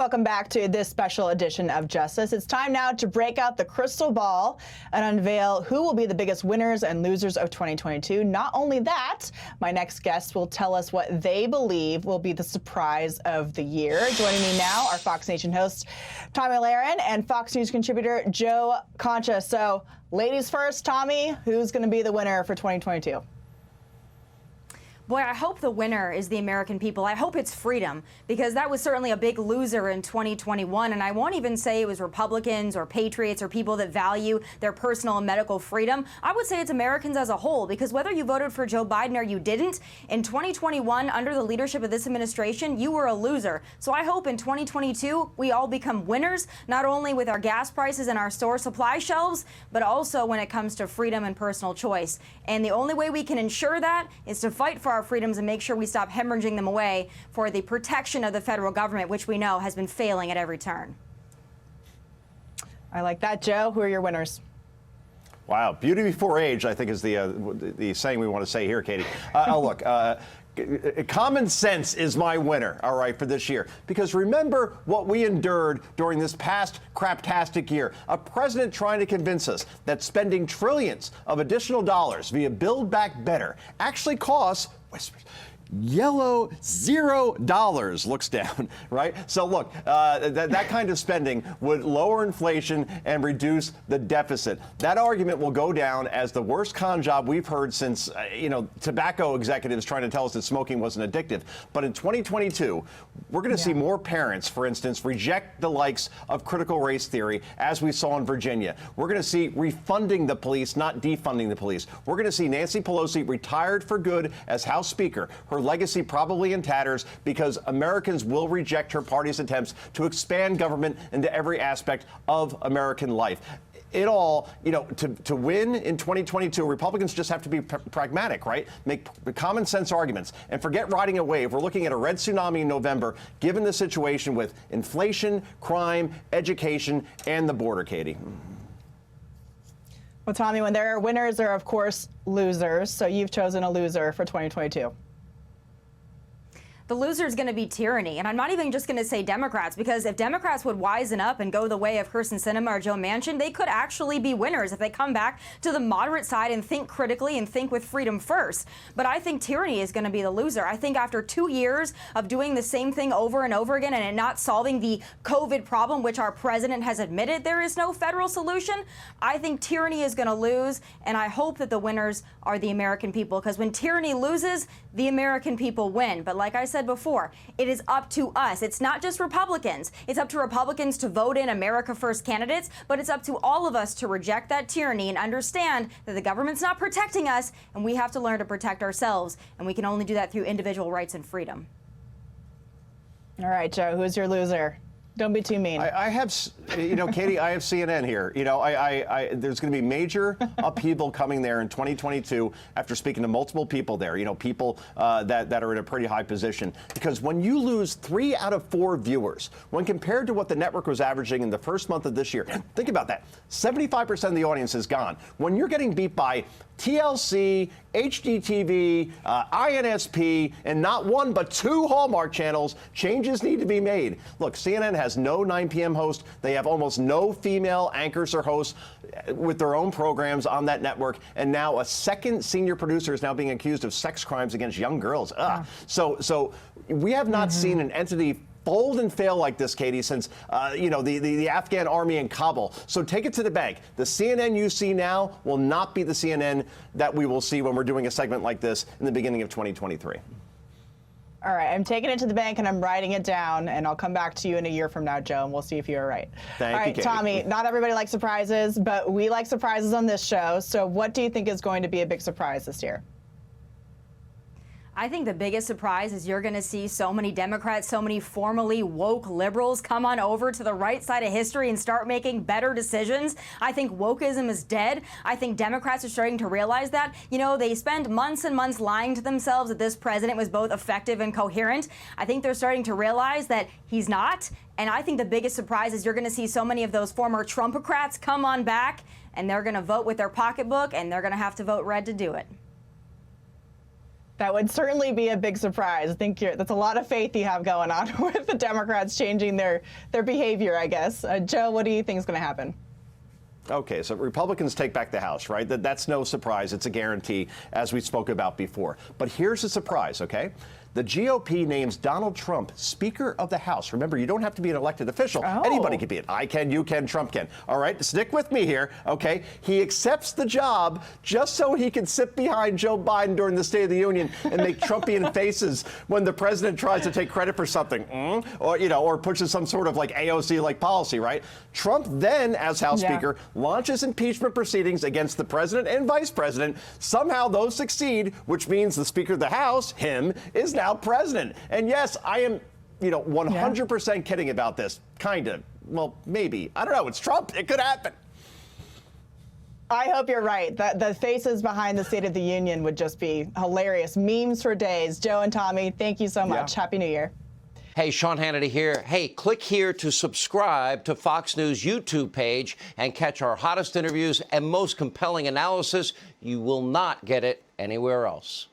Welcome back to this special edition of Justice. It's time now to break out the crystal ball and unveil who will be the biggest winners and losers of 2022. Not only that, my next guest will tell us what they believe will be the surprise of the year. Joining me now are Fox Nation host Tomi Lahren and Fox News contributor Joe Concha. So, ladies first, Tomi, who's going to be the winner for 2022? Boy, I hope the winner is the American people. I hope it's freedom, because that was certainly a big loser in 2021. And I won't even say it was Republicans or patriots or people that value their personal and medical freedom. I would say it's Americans as a whole, because whether you voted for Joe Biden or you didn't, in 2021, under the leadership of this administration, you were a loser. So I hope in 2022, we all become winners, not only with our gas prices and our store supply shelves, but also when it comes to freedom and personal choice. And the only way we can ensure that is to fight for our freedoms and make sure we stop hemorrhaging them away for the protection of the federal government, which we know has been failing at every turn. I like that. Joe, who are your winners? Wow. Beauty before age, I think, is the saying we want to say here, Katie. Look, common sense is my winner, all right, for this year. Because remember what we endured during this past craptastic year. A president trying to convince us that spending trillions of additional dollars via Build Back Better actually costs, whispers, yellow $0 looks down, right? So look, that kind of spending would lower inflation and reduce the deficit. That argument will go down as the worst con job we've heard since, tobacco executives trying to tell us that smoking wasn't addictive. But in 2022, we're going to see more parents, for instance, reject the likes of critical race theory, as we saw in Virginia. We're going to see refunding the police, not defunding the police. We're going to see Nancy Pelosi retired for good as House Speaker. Her legacy probably in tatters, because Americans will reject her party's attempts to expand government into every aspect of American life. It all, to win in 2022, Republicans just have to be pragmatic, right? Make common sense arguments and forget riding a wave. We're looking at a red tsunami in November, given the situation with inflation, crime, education, and the border, Katie. Well, Tomi, when there are winners, there are, of course, losers. So you've chosen a loser for 2022. The loser is going to be tyranny. And I'm not even just going to say Democrats, because if Democrats would wisen up and go the way of Kyrsten Sinema or Joe Manchin, they could actually be winners if they come back to the moderate side and think critically and think with freedom first. But I think tyranny is going to be the loser. I think after 2 years of doing the same thing over and over again and it not solving the COVID problem, which our president has admitted there is no federal solution, I think tyranny is going to lose. And I hope that the winners are the American people, because when tyranny loses, the American people win. But like I said before, it is up to us. It's not just Republicans. It's up to Republicans to vote in America First candidates, but it's up to all of us to reject that tyranny and understand that the government's not protecting us, and we have to learn to protect ourselves. And we can only do that through individual rights and freedom. All right, Joe, who's your loser? Don't be too mean. I have, Katie, I have CNN here. There's going to be major upheaval coming there in 2022 after speaking to multiple people there, people that are in a pretty high position. Because when you lose 3 out of 4 viewers, when compared to what the network was averaging in the first month of this year, think about that. 75% of the audience is gone. When you're getting beat by TLC, HGTV, INSP, and not 1 but 2 Hallmark channels, changes need to be made. Look, CNN has no 9 p.m. host. They have almost no female anchors or hosts with their own programs on that network. And now a second senior producer is now being accused of sex crimes against young girls. So we have not seen an entity fold and fail like this, Katie, since, the Afghan army in Kabul. So take it to the bank. The CNN you see now will not be the CNN that we will see when we're doing a segment like this in the beginning of 2023. All right, I'm taking it to the bank and I'm writing it down, and I'll come back to you in a year from now, Joe, and we'll see if you're right. Thank you, Katie. Tomi, not everybody likes surprises, but we like surprises on this show. So what do you think is going to be a big surprise this year? I think the biggest surprise is you're going to see so many Democrats, so many formerly woke liberals come on over to the right side of history and start making better decisions. I think wokeism is dead. I think Democrats are starting to realize that. They spend months and months lying to themselves that this president was both effective and coherent. I think they're starting to realize that he's not. And I think the biggest surprise is you're going to see so many of those former Trumpocrats come on back, and they're going to vote with their pocketbook, and they're going to have to vote red to do it. That would certainly be a big surprise. I think that's a lot of faith you have going on with the Democrats changing their behavior, I guess. Joe, what do you think is going to happen? Okay, so Republicans take back the House, right? That's no surprise. It's a guarantee, as we spoke about before. But here's the surprise, okay? The GOP names Donald Trump Speaker of the House. Remember, you don't have to be an elected official. Oh. Anybody can be it. I can, you can, Trump can. All right, stick with me here, okay? He accepts the job just so he can sit behind Joe Biden during the State of the Union and make Trumpian faces when the president tries to take credit for something, or pushes some sort of like AOC-like policy, right? Trump then, as House Speaker, launches impeachment proceedings against the president and vice president. Somehow those succeed, which means the Speaker of the House, him, is now president. And yes, I am, 100% kidding about this. Kind of. Well, maybe. I don't know. It's Trump. It could happen. I hope you're right. The faces behind the State of the Union would just be hilarious. Memes for days. Joe and Tommy, thank you so much. Happy New Year. Hey, Sean Hannity here. Hey, click here to subscribe to Fox News YouTube page and catch our hottest interviews and most compelling analysis. You will not get it anywhere else.